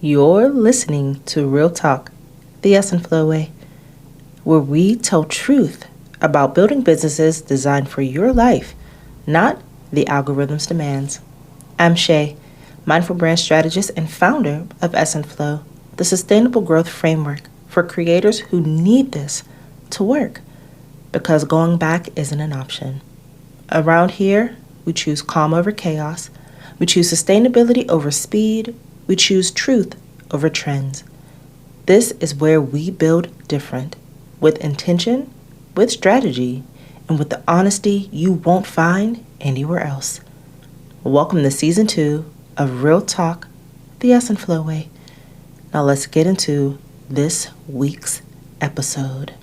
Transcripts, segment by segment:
You're listening to Real Talk, the Yes and Flow way, where we tell truth about building businesses designed for your life, not the algorithm's demands. I'm Shae, mindful brand strategist and founder of S and Flow, the sustainable growth framework for creators who need this to work, because going back isn't an option. Around here, we choose calm over chaos. We choose sustainability over speed. We choose truth over trends. This is where we build different, with intention, with strategy, and with the honesty you won't find anywhere else. Welcome to Season 2 of Real Talk, the Yes and Flow way. Now let's get into this week's episode.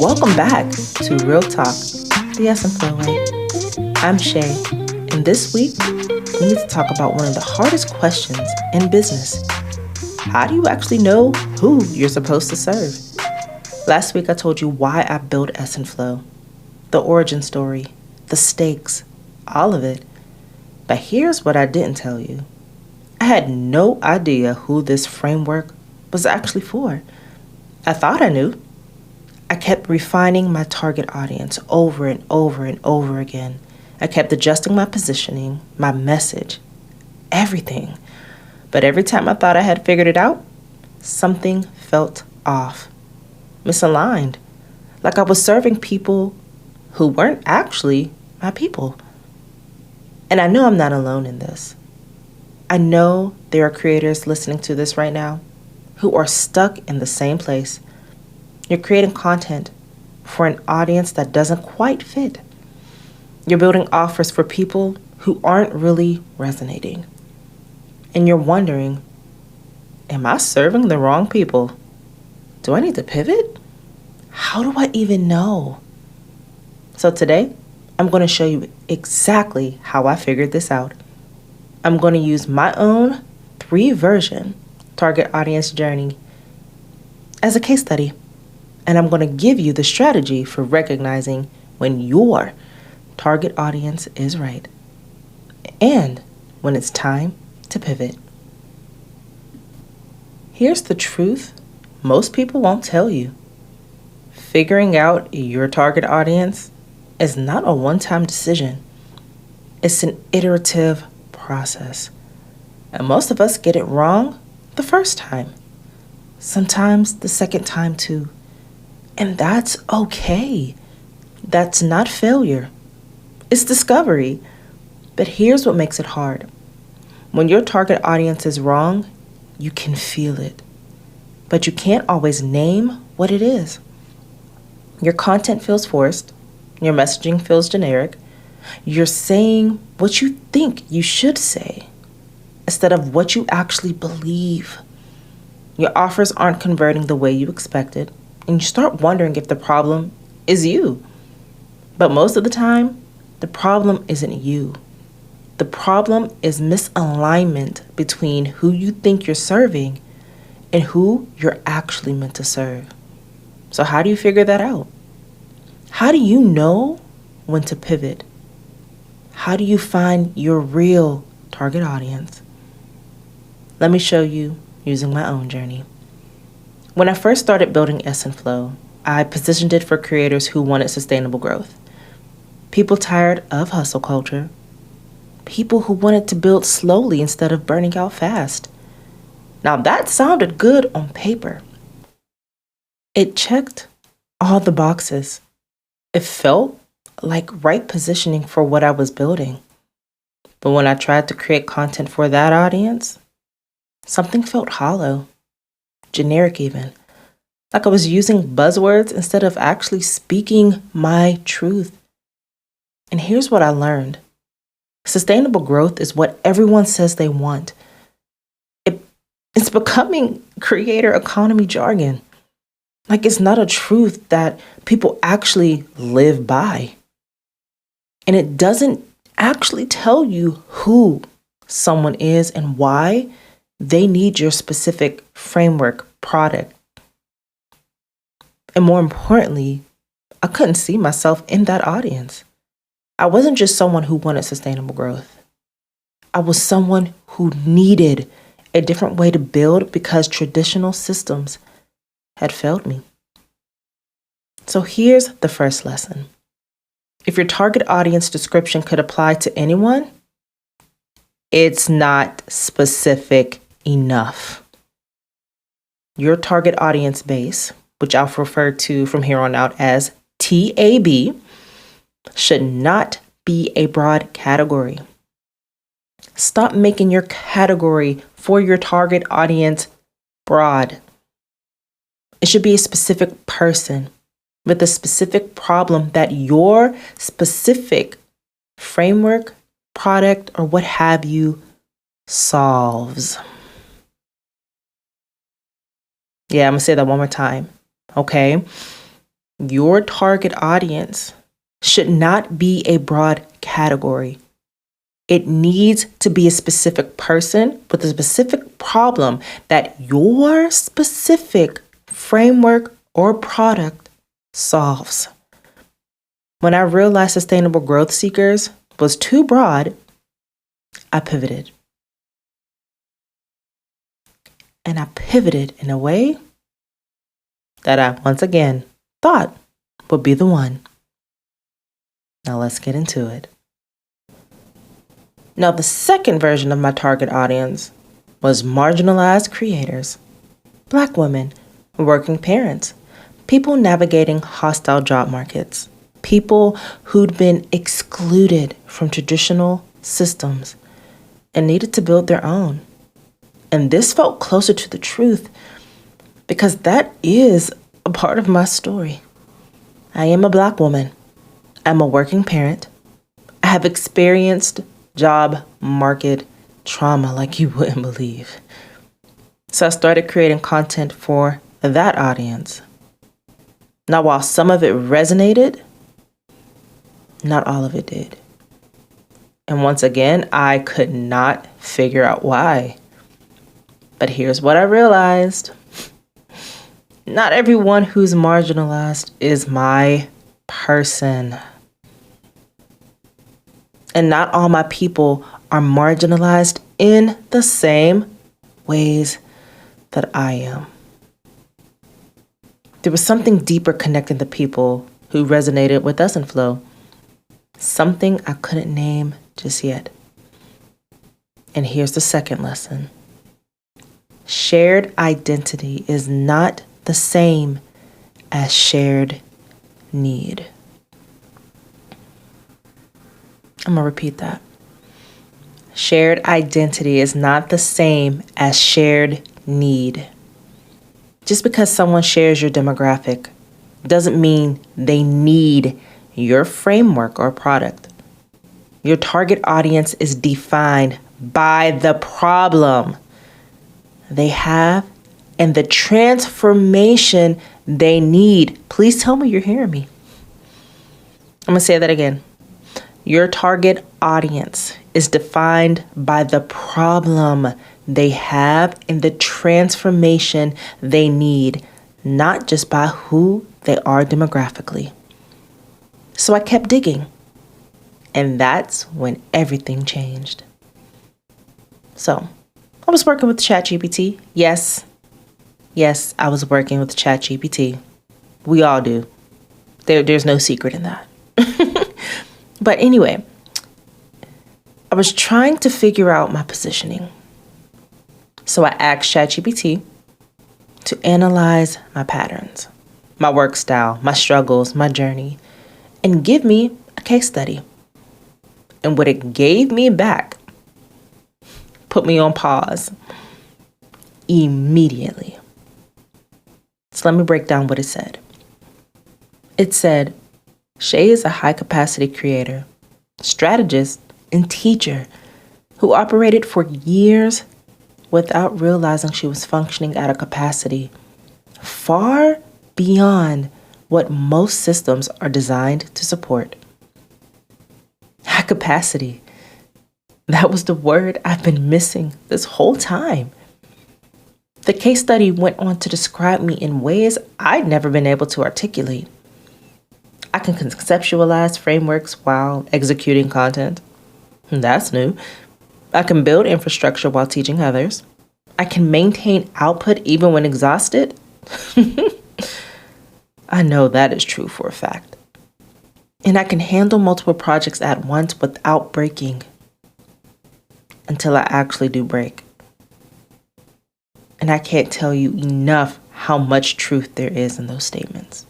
Welcome back to Real Talk, the Yes and Flow way. I'm Shae, and this week we need to talk about one of the hardest questions in business. How do you actually know who you're supposed to serve? Last week I told you why I built S and Flow, the origin story, the stakes, all of it. But here's what I didn't tell you. I had no idea who this framework was actually for. I thought I knew. I kept refining my target audience over and over and over again. I kept adjusting my positioning, my message, everything. But every time I thought I had figured it out, something felt off, misaligned, like I was serving people who weren't actually my people. And I know I'm not alone in this. I know there are creators listening to this right now who are stuck in the same place. You're creating content for an audience that doesn't quite fit. You're building offers for people who aren't really resonating. And you're wondering, am I serving the wrong people? Do I need to pivot? How do I even know? So today, I'm going to show you exactly how I figured this out. I'm going to use my own 3-version target audience journey as a case study. And I'm going to give you the strategy for recognizing when your target audience is right and when it's time to pivot. Here's the truth most people won't tell you. Figuring out your target audience is not a one-time decision. It's an iterative process. And most of us get it wrong the first time. Sometimes the second time too. And that's okay. That's not failure. It's discovery. But here's what makes it hard. When your target audience is wrong, you can feel it. But you can't always name what it is. Your content feels forced. Your messaging feels generic. You're saying what you think you should say instead of what you actually believe. Your offers aren't converting the way you expected. And you start wondering if the problem is you. But most of the time, the problem isn't you. The problem is misalignment between who you think you're serving and who you're actually meant to serve. So how do you figure that out? How do you know when to pivot? How do you find your real target audience? Let me show you using my own journey. When I first started building S and Flow, I positioned it for creators who wanted sustainable growth. People tired of hustle culture. People who wanted to build slowly instead of burning out fast. Now that sounded good on paper. It checked all the boxes. It felt like right positioning for what I was building. But when I tried to create content for that audience, something felt hollow. Generic even, like I was using buzzwords instead of actually speaking my truth. And here's what I learned. Sustainable growth is what everyone says they want. It's becoming creator economy jargon. Like it's not a truth that people actually live by. And it doesn't actually tell you who someone is and why They need your specific framework, product. And more importantly, I couldn't see myself in that audience. I wasn't just someone who wanted sustainable growth. I was someone who needed a different way to build because traditional systems had failed me. So here's the first lesson. If your target audience description could apply to anyone, it's not specific enough. Your target audience base, which I'll refer to from here on out as TAB, should not be a broad category. Stop making your category for your target audience broad. It should be a specific person with a specific problem that your specific framework, product, or what have you solves. Yeah, I'm going to say that one more time. Okay? Your target audience should not be a broad category. It needs to be a specific person with a specific problem that your specific framework or product solves. When I realized sustainable growth seekers was too broad, I pivoted. And I pivoted in a way that I once again thought would be the one. Now let's get into it. Now, the second version of my target audience was marginalized creators, Black women, working parents, people navigating hostile job markets, people who'd been excluded from traditional systems and needed to build their own. And this felt closer to the truth because that is a part of my story. I am a Black woman. I'm a working parent. I have experienced job market trauma like you wouldn't believe. So I started creating content for that audience. Now, while some of it resonated, not all of it did. And once again, I could not figure out why. But here's what I realized. Not everyone who's marginalized is my person. And not all my people are marginalized in the same ways that I am. There was something deeper connecting the people who resonated with us in Flow. Something I couldn't name just yet. And here's the second lesson. Shared identity is not the same as shared need. I'm going to repeat that. Shared identity is not the same as shared need. Just because someone shares your demographic doesn't mean they need your framework or product. Your target audience is defined by the problem they have and the transformation they need. Please tell me you're hearing me. I'm going to say that again. Your target audience is defined by the problem they have and the transformation they need, not just by who they are demographically. So I kept digging, and that's when everything changed. So I was working with ChatGPT. Yes, I was working with ChatGPT. We all do. There's no secret in that. But anyway, I was trying to figure out my positioning. So I asked ChatGPT to analyze my patterns, my work style, my struggles, my journey, and give me a case study. And what it gave me back put me on pause immediately. So let me break down what it said. It said, Shae is a high-capacity creator, strategist, and teacher who operated for years without realizing she was functioning at a capacity far beyond what most systems are designed to support. High capacity. That was the word I've been missing this whole time. The case study went on to describe me in ways I'd never been able to articulate. I can conceptualize frameworks while executing content. That's new. I can build infrastructure while teaching others. I can maintain output even when exhausted. I know that is true for a fact. And I can handle multiple projects at once without breaking until I actually do break. And I can't tell you enough how much truth there is in those statements.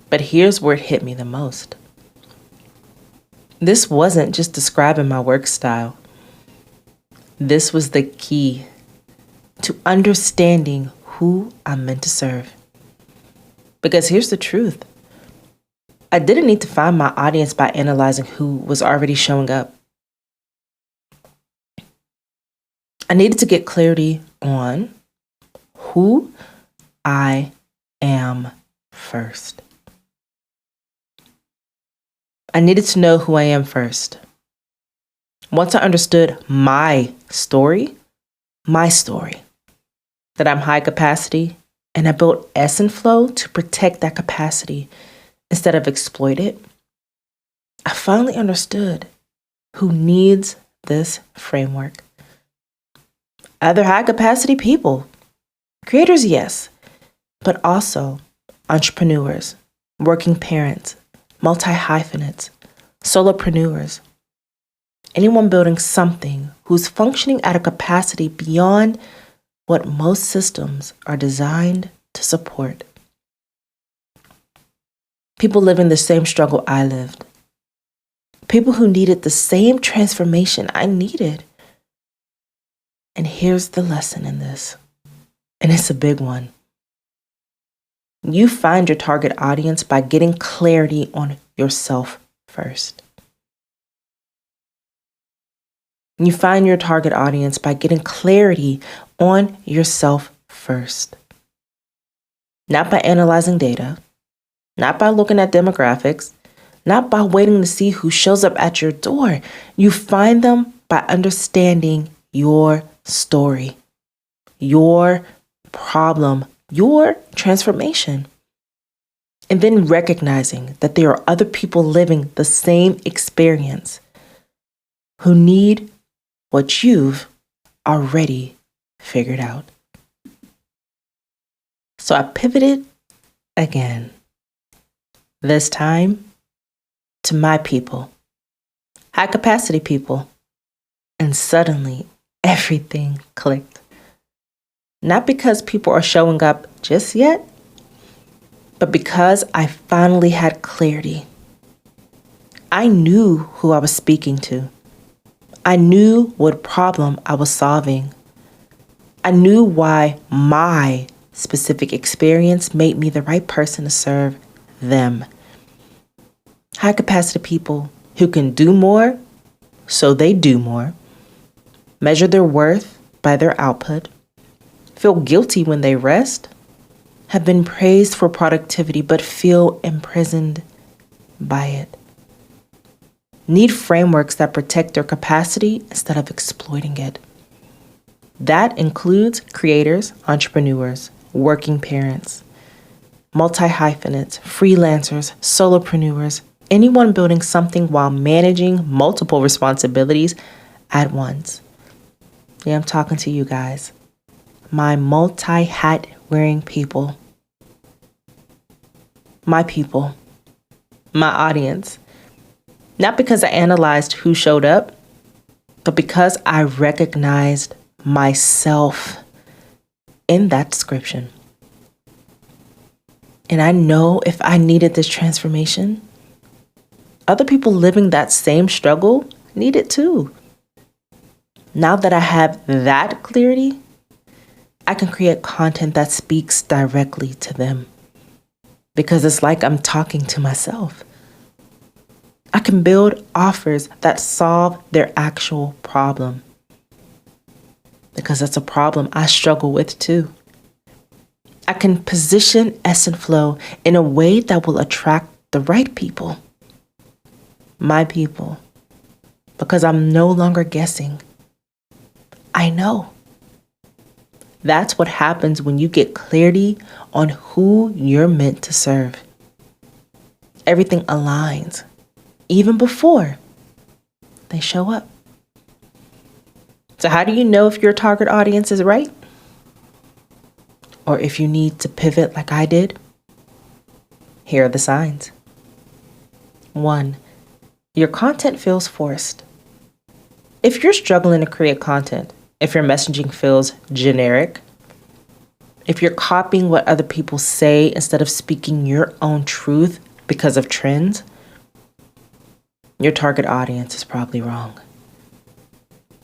But here's where it hit me the most. This wasn't just describing my work style. This was the key to understanding who I'm meant to serve. Because here's the truth. I didn't need to find my audience by analyzing who was already showing up. I needed to get clarity on who I am first. I needed to know who I am first. Once I understood my story, that I'm high capacity, and I built Ess and Flow to protect that capacity instead of exploit it, I finally understood who needs this framework. Other high capacity people, creators, yes, but also entrepreneurs, working parents, multi-hyphenates, solopreneurs, anyone building something who's functioning at a capacity beyond what most systems are designed to support. People living the same struggle I lived. People who needed the same transformation I needed. And here's the lesson in this, and it's a big one. You find your target audience by getting clarity on yourself first. You find your target audience by getting clarity on yourself first. Not by analyzing data, not by looking at demographics, not by waiting to see who shows up at your door. You find them by understanding your story, your problem, your transformation. And then recognizing that there are other people living the same experience who need what you've already figured out. So I pivoted again, this time to my people, high capacity people, and suddenly everything clicked. Not because people are showing up just yet, but because I finally had clarity. I knew who I was speaking to. I knew what problem I was solving. I knew why my specific experience made me the right person to serve them. High capacity people who can do more, so they do more, measure their worth by their output, feel guilty when they rest, have been praised for productivity but feel imprisoned by it. Need frameworks that protect their capacity instead of exploiting it. That includes creators, entrepreneurs, working parents, multi-hyphenates, freelancers, solopreneurs, anyone building something while managing multiple responsibilities at once. Yeah, I'm talking to you guys. My multi-hat wearing people. My people. My audience. Not because I analyzed who showed up, but because I recognized myself in that description. And I know if I needed this transformation, other people living that same struggle need it too. Now that I have that clarity, I can create content that speaks directly to them. Because it's like I'm talking to myself. I can build offers that solve their actual problem. Because that's a problem I struggle with too. I can position Ess and Flow in a way that will attract the right people. My people. Because I'm no longer guessing. I know. That's what happens when you get clarity on who you're meant to serve. Everything aligns, even before they show up. So how do you know if your target audience is right? Or if you need to pivot like I did? Here are the signs. 1, your content feels forced. If you're struggling to create content, if your messaging feels generic, if you're copying what other people say instead of speaking your own truth because of trends, your target audience is probably wrong.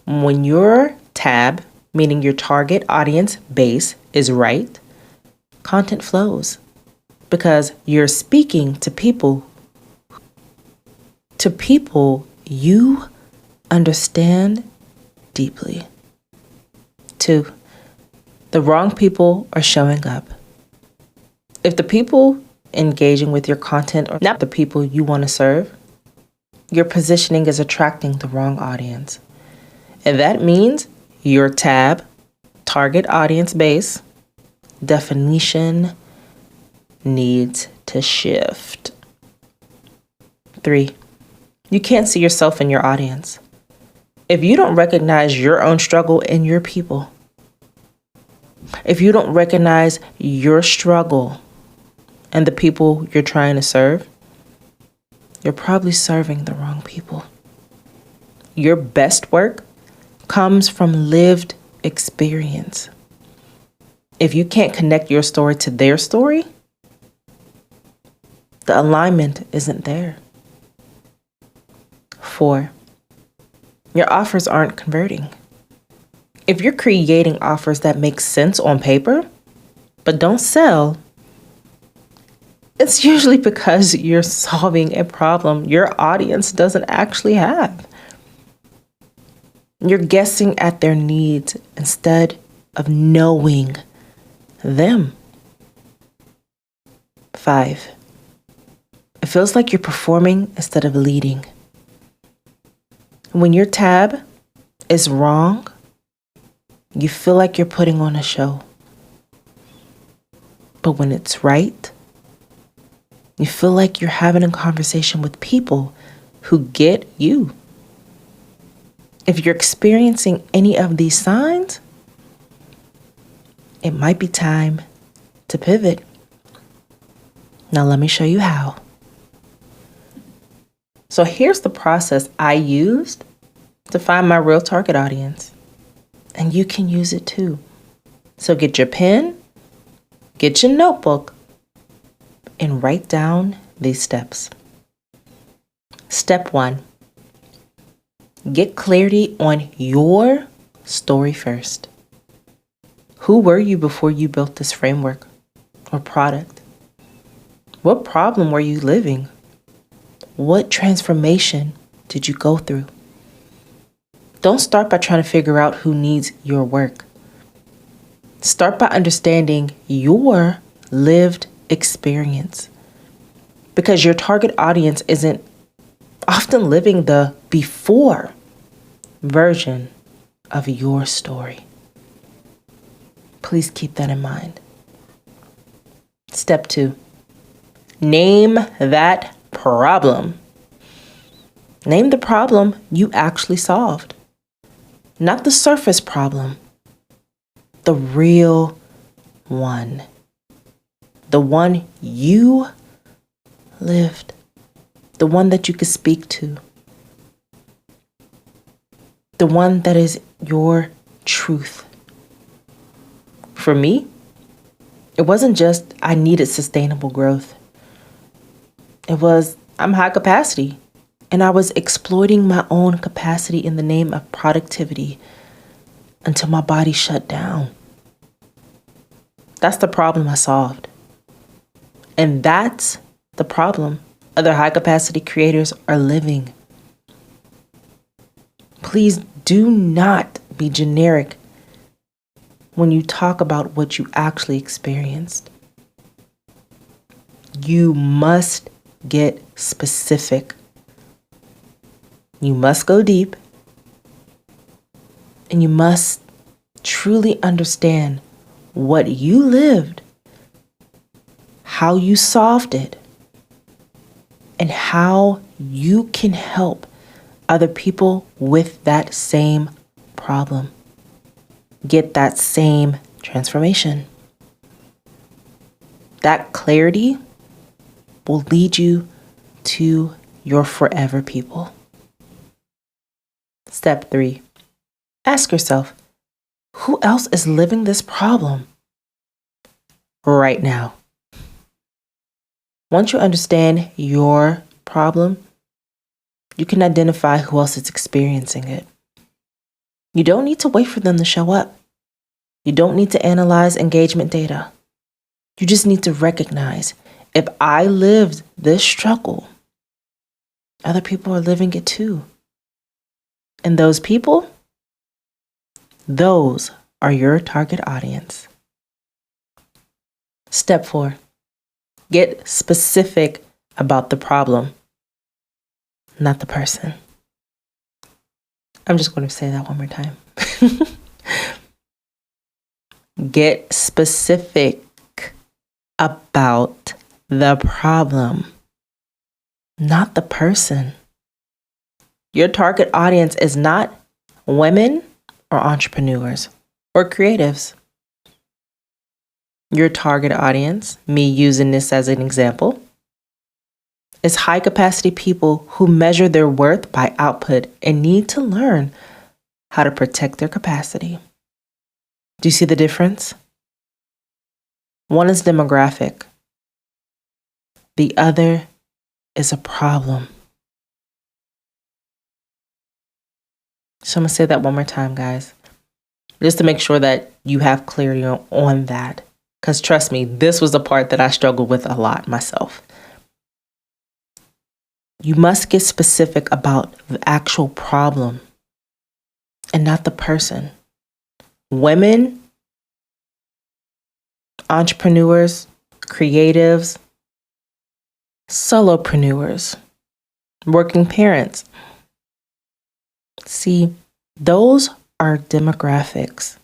When your tab, meaning your target audience base, is right, content flows because you're speaking to people you understand deeply. 2, the wrong people are showing up. If the people engaging with your content are not the people you want to serve, your positioning is attracting the wrong audience. And that means your tab, target audience base, definition needs to shift. 3, you can't see yourself in your audience. If you don't recognize your own struggle in your people, if you don't recognize your struggle and the people you're trying to serve, you're probably serving the wrong people. Your best work comes from lived experience. If you can't connect your story to their story, the alignment isn't there. 4, your offers aren't converting. If you're creating offers that make sense on paper, but don't sell, it's usually because you're solving a problem your audience doesn't actually have. You're guessing at their needs instead of knowing them. 5, it feels like you're performing instead of leading. When your tab is wrong, you feel like you're putting on a show. But when it's right, you feel like you're having a conversation with people who get you. If you're experiencing any of these signs, it might be time to pivot. Now let me show you how. So here's the process I used to find my real target audience. And you can use it too. So get your pen, get your notebook, and write down these steps. Step 1, get clarity on your story first. Who were you before you built this framework or product? What problem were you living? What transformation did you go through? Don't start by trying to figure out who needs your work. Start by understanding your lived experience, because your target audience isn't often living the before version of your story. Please keep that in mind. Step 2, name that problem. Name the problem you actually solved. Not the surface problem, the real one. The one you lived. The one that you could speak to. The one that is your truth. For me, it wasn't just I needed sustainable growth. It was I'm high capacity. And I was exploiting my own capacity in the name of productivity until my body shut down. That's the problem I solved. And that's the problem other high capacity creators are living. Please do not be generic when you talk about what you actually experienced. You must get specific. You must go deep, and you must truly understand what you lived, how you solved it, and how you can help other people with that same problem get that same transformation. That clarity will lead you to your forever people. Step 3, ask yourself, who else is living this problem right now? Once you understand your problem, you can identify who else is experiencing it. You don't need to wait for them to show up. You don't need to analyze engagement data. You just need to recognize, if I lived this struggle, other people are living it too. And those people, those are your target audience. Step 4, get specific about the problem, not the person. I'm just going to say that one more time. Get specific about the problem, not the person. Your target audience is not women or entrepreneurs or creatives. Your target audience, me using this as an example, is high capacity people who measure their worth by output and need to learn how to protect their capacity. Do you see the difference? One is demographic. The other is a problem. So I'm going to say that one more time, guys, just to make sure that you have clarity on that. Because trust me, this was the part that I struggled with a lot myself. You must get specific about the actual problem and not the person. Women, entrepreneurs, creatives, solopreneurs, working parents. See, those are demographics.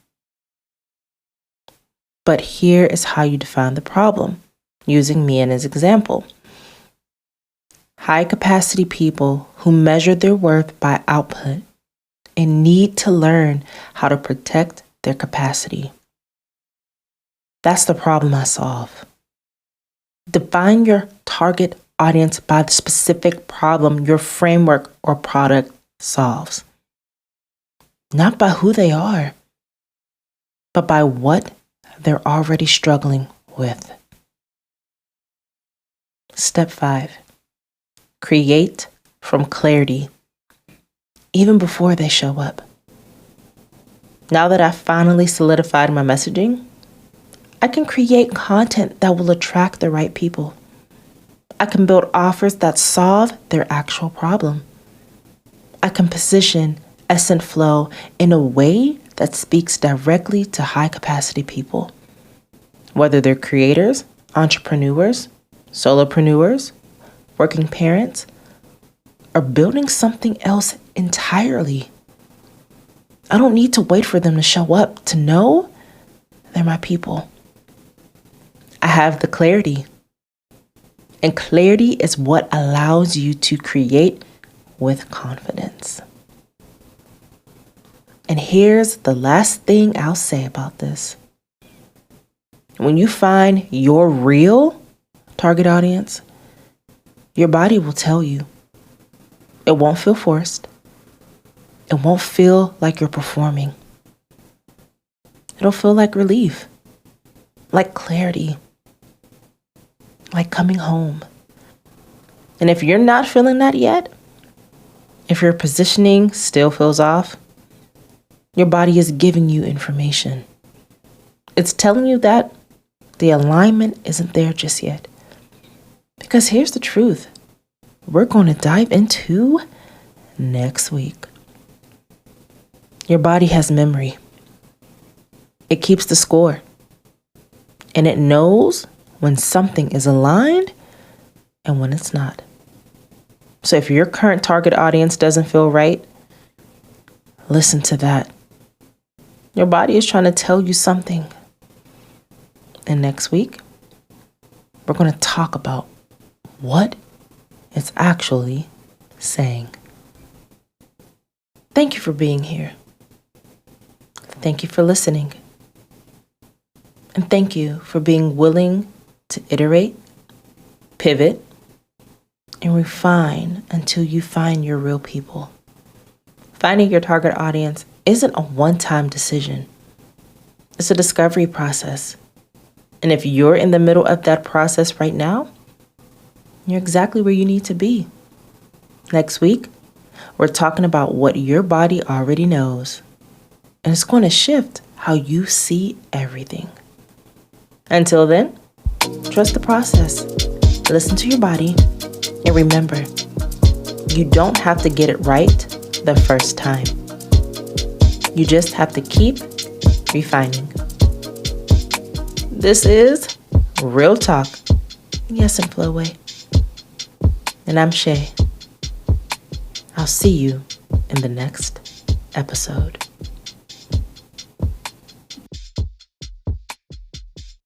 But here is how you define the problem, using me as an example. High capacity people who measure their worth by output and need to learn how to protect their capacity. That's the problem I solve. Define your target audience by the specific problem your framework or product solves. Not by who they are, but by what they're already struggling with. Step 5, create from clarity, even before they show up. Now that I've finally solidified my messaging, I can create content that will attract the right people. I can build offers that solve their actual problem. I can position Essent Flow in a way that speaks directly to high capacity people, whether they're creators, entrepreneurs, solopreneurs, working parents, or building something else entirely. I don't need to wait for them to show up to know they're my people. I have the clarity. And clarity is what allows you to create with confidence. And here's the last thing I'll say about this. When you find your real target audience, your body will tell you. It won't feel forced. It won't feel like you're performing. It'll feel like relief, like clarity, like coming home. And if you're not feeling that yet, if your positioning still feels off, your body is giving you information. It's telling you that the alignment isn't there just yet. Because here's the truth. We're going to dive into next week. Your body has memory. It keeps the score. And it knows when something is aligned and when it's not. So if your current target audience doesn't feel right, listen to that. Your body is trying to tell you something. And next week, we're going to talk about what it's actually saying. Thank you for being here. Thank you for listening. And thank you for being willing to iterate, pivot, and refine until you find your real people. Finding your target audience isn't a one-time decision. It's a discovery process. And if you're in the middle of that process right now, you're exactly where you need to be. Next week, we're talking about what your body already knows. And it's going to shift how you see everything. Until then, trust the process. Listen to your body. And remember, you don't have to get it right the first time. You just have to keep refining. This is Real Talk. Yes, and Flowway. And I'm Shae. I'll see you in the next episode.